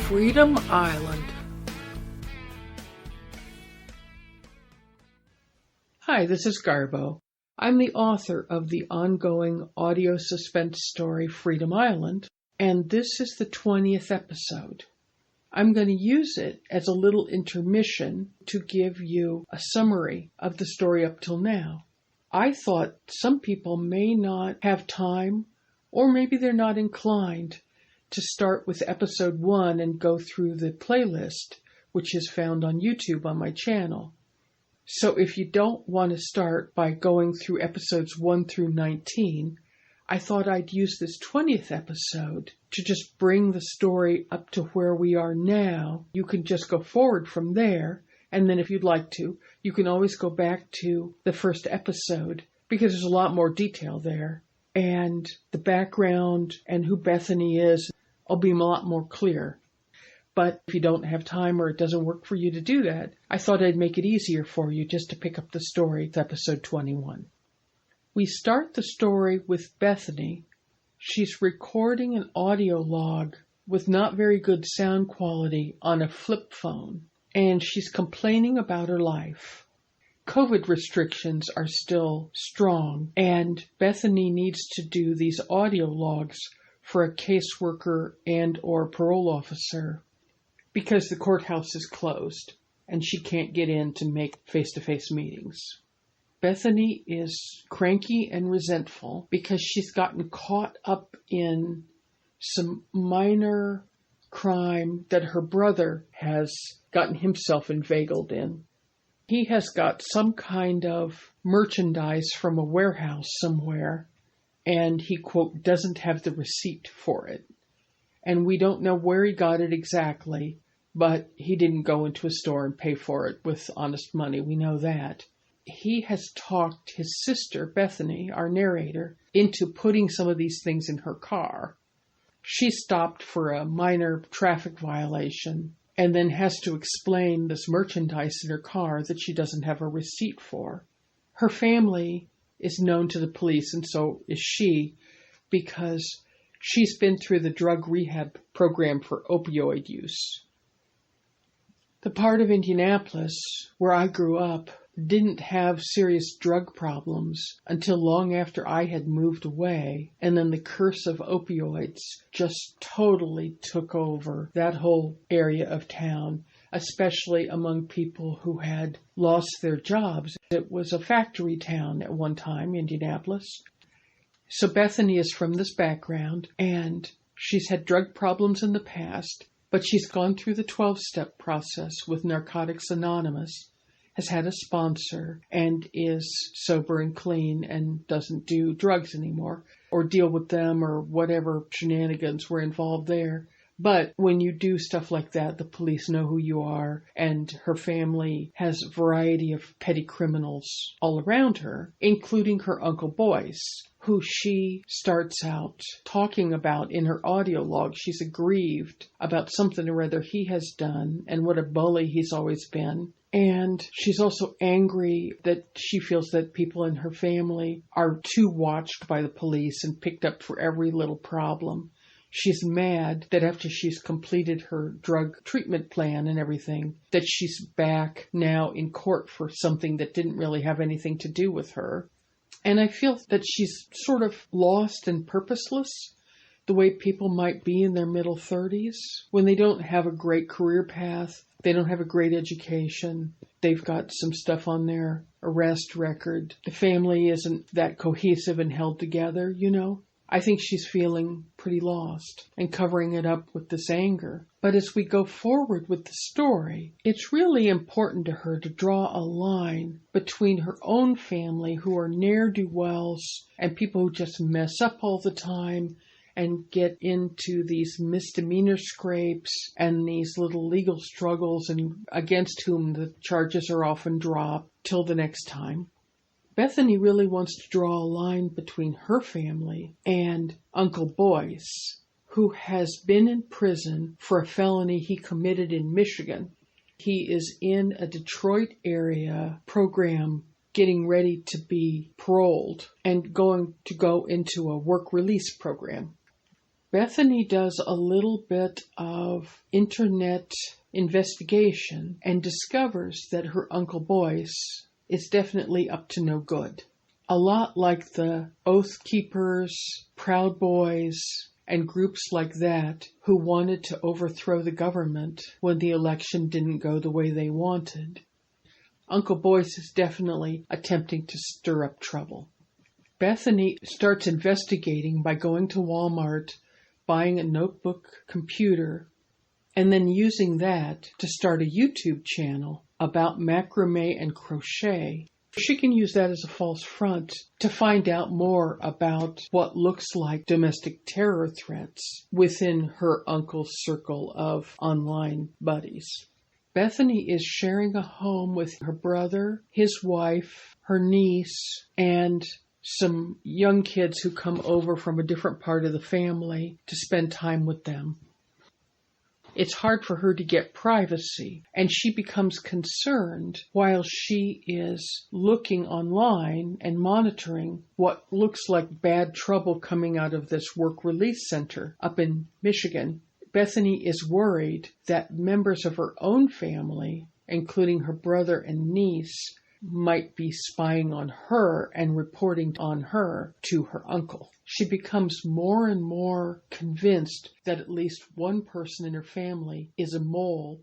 Freedom Island. Hi, this is Garbo. I'm the author of the ongoing audio suspense story Freedom Island, and this is the 20th episode. I'm going to use it as a little intermission to give you a summary of the story up till now. I thought some people may not have time, or maybe they're not inclined to start with episode 1 and go through the playlist, which is found on YouTube on my channel. So if you don't want to start by going through episodes 1 through 19, I thought I'd use this 20th episode to just bring the story up to where we are now. You can just go forward from there, and then if you'd like to, you can always go back to the first episode, because there's a lot more detail there. And the background and who Bethany is will be a lot more clear. But if you don't have time or it doesn't work for you to do that, I thought I'd make it easier for you just to pick up the story to episode 21. We start the story with Bethany. She's recording an audio log with not very good sound quality on a flip phone, and she's complaining about her life. COVID restrictions are still strong, and Bethany needs to do these audio logs for a caseworker and or parole officer because the courthouse is closed and she can't get in to make face-to-face meetings. Bethany is cranky and resentful because she's gotten caught up in some minor crime that her brother has gotten himself inveigled in. He has got some kind of merchandise from a warehouse somewhere, and he, quote, doesn't have the receipt for it. And we don't know where he got it exactly, but he didn't go into a store and pay for it with honest money. We know that. He has talked his sister, Bethany, our narrator, into putting some of these things in her car. She stopped for a minor traffic violation and then has to explain this merchandise in her car that she doesn't have a receipt for. Her family is known to the police, and so is she, because she's been through the drug rehab program for opioid use. The part of Indianapolis where I grew up didn't have serious drug problems until long after I had moved away, and then the curse of opioids just totally took over that whole area of town, especially among people who had lost their jobs. It was a factory town at one time, Indianapolis. So Bethany is from this background, and she's had drug problems in the past, but she's gone through the 12-step process with Narcotics Anonymous, has had a sponsor, and is sober and clean and doesn't do drugs anymore or deal with them or whatever shenanigans were involved there. But when you do stuff like that, the police know who you are, and her family has a variety of petty criminals all around her, including her Uncle Boyce, who she starts out talking about in her audio log. She's aggrieved about something or other he has done and what a bully he's always been. And she's also angry that she feels that people in her family are too watched by the police and picked up for every little problem. She's mad that after she's completed her drug treatment plan and everything, that she's back now in court for something that didn't really have anything to do with her. And I feel that she's sort of lost and purposeless, the way people might be in their middle 30s when they don't have a great career path. They don't have a great education. They've got some stuff on their arrest record. The family isn't that cohesive and held together, you know. I think she's feeling pretty lost and covering it up with this anger. But as we go forward with the story, it's really important to her to draw a line between her own family, who are ne'er-do-wells and people who just mess up all the time and get into these misdemeanor scrapes and these little legal struggles, and against whom the charges are often dropped till the next time. Bethany really wants to draw a line between her family and Uncle Boyce, who has been in prison for a felony he committed in Michigan. He is in a Detroit area program getting ready to be paroled and going to go into a work release program. Bethany does a little bit of internet investigation and discovers that her Uncle Boyce is definitely up to no good. A lot like the Oath Keepers, Proud Boys, and groups like that who wanted to overthrow the government when the election didn't go the way they wanted. Uncle Boyce is definitely attempting to stir up trouble. Bethany starts investigating by going to Walmart, buying a notebook computer, and then using that to start a YouTube channel about macrame and crochet. She can use that as a false front to find out more about what looks like domestic terror threats within her uncle's circle of online buddies. Bethany is sharing a home with her brother, his wife, her niece, and some young kids who come over from a different part of the family to spend time with them. It's hard for her to get privacy, and she becomes concerned while she is looking online and monitoring what looks like bad trouble coming out of this work release center up in Michigan. Bethany is worried that members of her own family, including her brother and niece, might be spying on her and reporting on her to her uncle. She becomes more and more convinced that at least one person in her family is a mole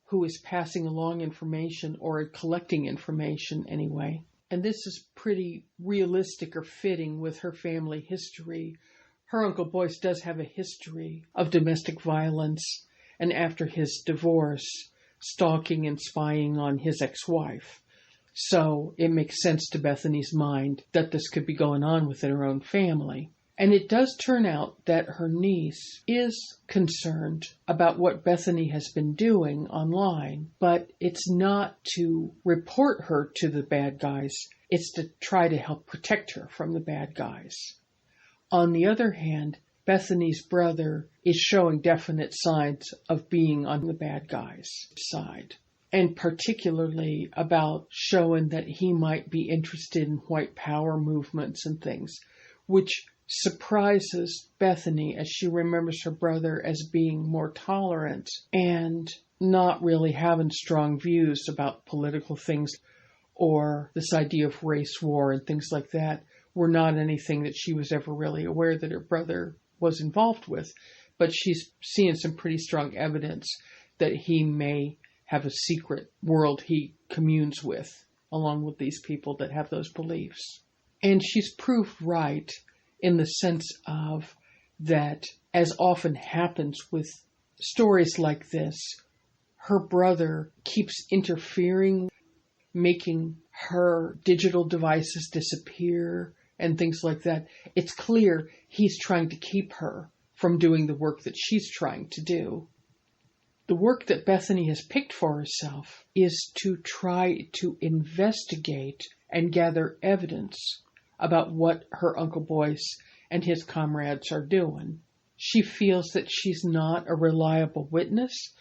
who is passing along information or collecting information anyway. And this is pretty realistic or fitting with her family history. Her Uncle Boyce does have a history of domestic violence, and after his divorce, stalking and spying on his ex-wife. So it makes sense to Bethany's mind that this could be going on within her own family. And it does turn out that her niece is concerned about what Bethany has been doing online, but it's not to report her to the bad guys. It's to try to help protect her from the bad guys. On the other hand, Bethany's brother is showing definite signs of being on the bad guys' side, and particularly about showing that he might be interested in white power movements and things, which surprises Bethany as she remembers her brother as being more tolerant and not really having strong views about political things, or this idea of race war and things like that were not anything that she was ever really aware that her brother was involved with. But she's seeing some pretty strong evidence that he may have a secret world he communes with, along with these people that have those beliefs. And she's proved right in the sense of that, as often happens with stories like this, her brother keeps interfering, making her digital devices disappear and things like that. It's clear he's trying to keep her from doing the work that she's trying to do. The work that Bethany has picked for herself is to try to investigate and gather evidence about what her Uncle Boyce and his comrades are doing. She feels that she's not a reliable witness,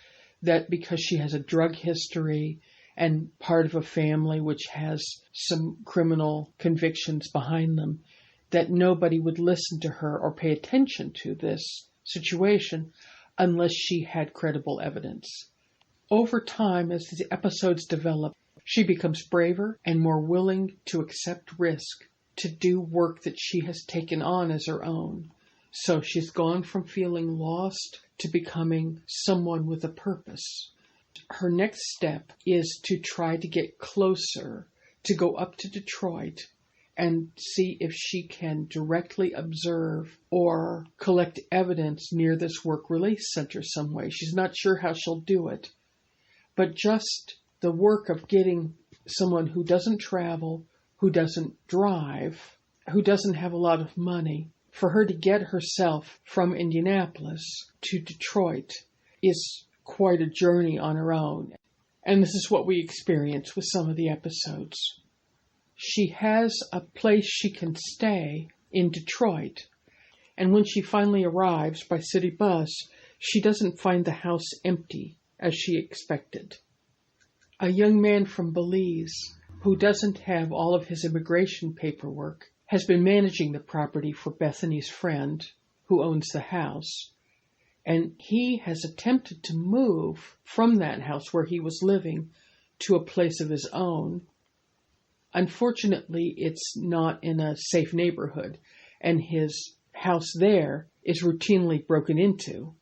that because she has a drug history and part of a family which has some criminal convictions behind them, that nobody would listen to her or pay attention to this situation unless she had credible evidence. Over time, as the episodes develop, she becomes braver and more willing to accept risk, to do work that she has taken on as her own. So she's gone from feeling lost to becoming someone with a purpose. Her next step is to try to get closer, to go up to Detroit and see if she can directly observe or collect evidence near this work release center some way. She's not sure how she'll do it, but just the work of getting someone who doesn't travel, who doesn't drive, who doesn't have a lot of money, for her to get herself from Indianapolis to Detroit is quite a journey on her own. And this is what we experience with some of the episodes. She has a place she can stay in Detroit, and when she finally arrives by city bus, she doesn't find the house empty as she expected. A young man from Belize, who doesn't have all of his immigration paperwork, has been managing the property for Bethany's friend, who owns the house. And he has attempted to move from that house where he was living to a place of his own. Unfortunately, it's not in a safe neighborhood, and his house there is routinely broken into.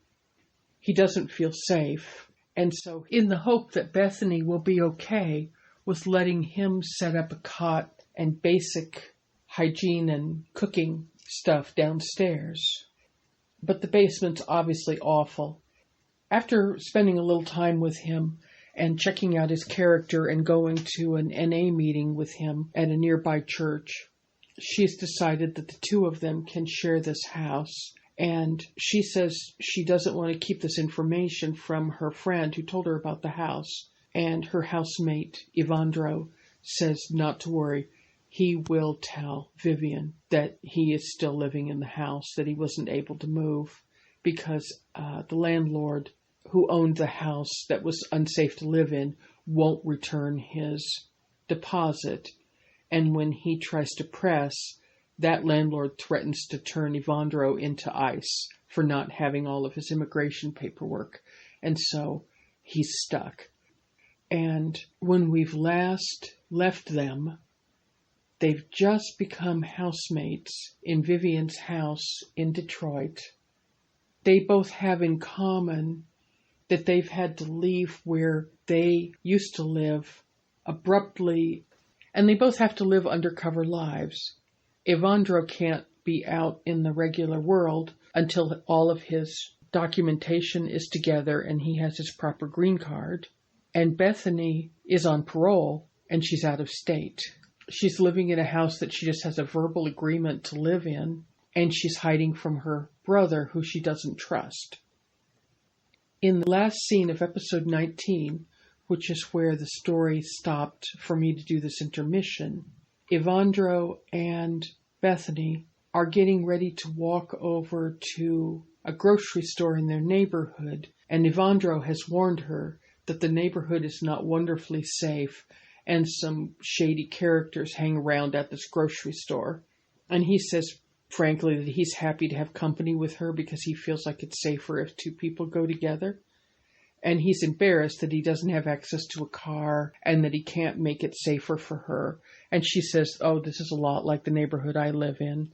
He doesn't feel safe, and so in the hope that Bethany will be okay with letting him set up a cot and basic hygiene and cooking stuff downstairs. But the basement's obviously awful. After spending a little time with him and checking out his character and going to an NA meeting with him at a nearby church, she's decided that the two of them can share this house. And she says she doesn't want to keep this information from her friend who told her about the house. And her housemate, Evandro, says not to worry. He will tell Vivian that he is still living in the house, that he wasn't able to move because the landlord who owned the house that was unsafe to live in won't return his deposit. And when he tries to press, that landlord threatens to turn Evandro into ICE for not having all of his immigration paperwork. And so he's stuck. And when we've last left them, they've just become housemates in Vivian's house in Detroit. They both have in common that they've had to leave where they used to live abruptly, and they both have to live undercover lives. Evandro can't be out in the regular world until all of his documentation is together and he has his proper green card. And Bethany is on parole and she's out of state. She's living in a house that she just has a verbal agreement to live in, and she's hiding from her brother who she doesn't trust. In the last scene of episode 19, which is where the story stopped for me to do this intermission, Evandro and Bethany are getting ready to walk over to a grocery store in their neighborhood, and Evandro has warned her that the neighborhood is not wonderfully safe and some shady characters hang around at this grocery store. And he says, frankly, that he's happy to have company with her because he feels like it's safer if two people go together. And he's embarrassed that he doesn't have access to a car and that he can't make it safer for her. And she says, oh, this is a lot like the neighborhood I live in.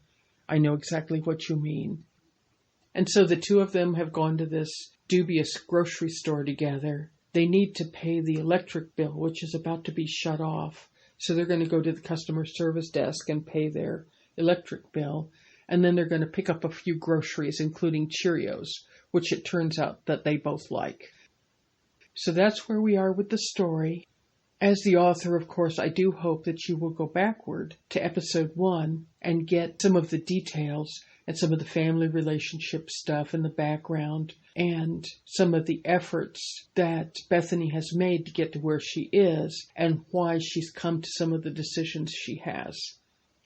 I know exactly what you mean. And so the two of them have gone to this dubious grocery store together. They need to pay the electric bill, which is about to be shut off. So they're going to go to the customer service desk and pay their electric bill. And then they're going to pick up a few groceries, including Cheerios, which it turns out that they both like. So that's where we are with the story. As the author, of course, I do hope that you will go backward to episode 1 and get some of the details and some of the family relationship stuff in the background and some of the efforts that Bethany has made to get to where she is and why she's come to some of the decisions she has.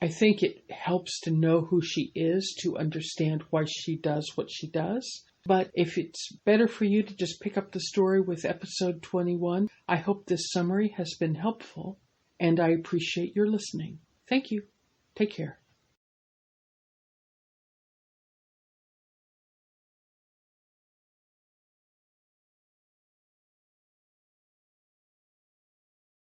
I think it helps to know who she is to understand why she does what she does. But if it's better for you to just pick up the story with episode 21, I hope this summary has been helpful, and I appreciate your listening. Thank you. Take care.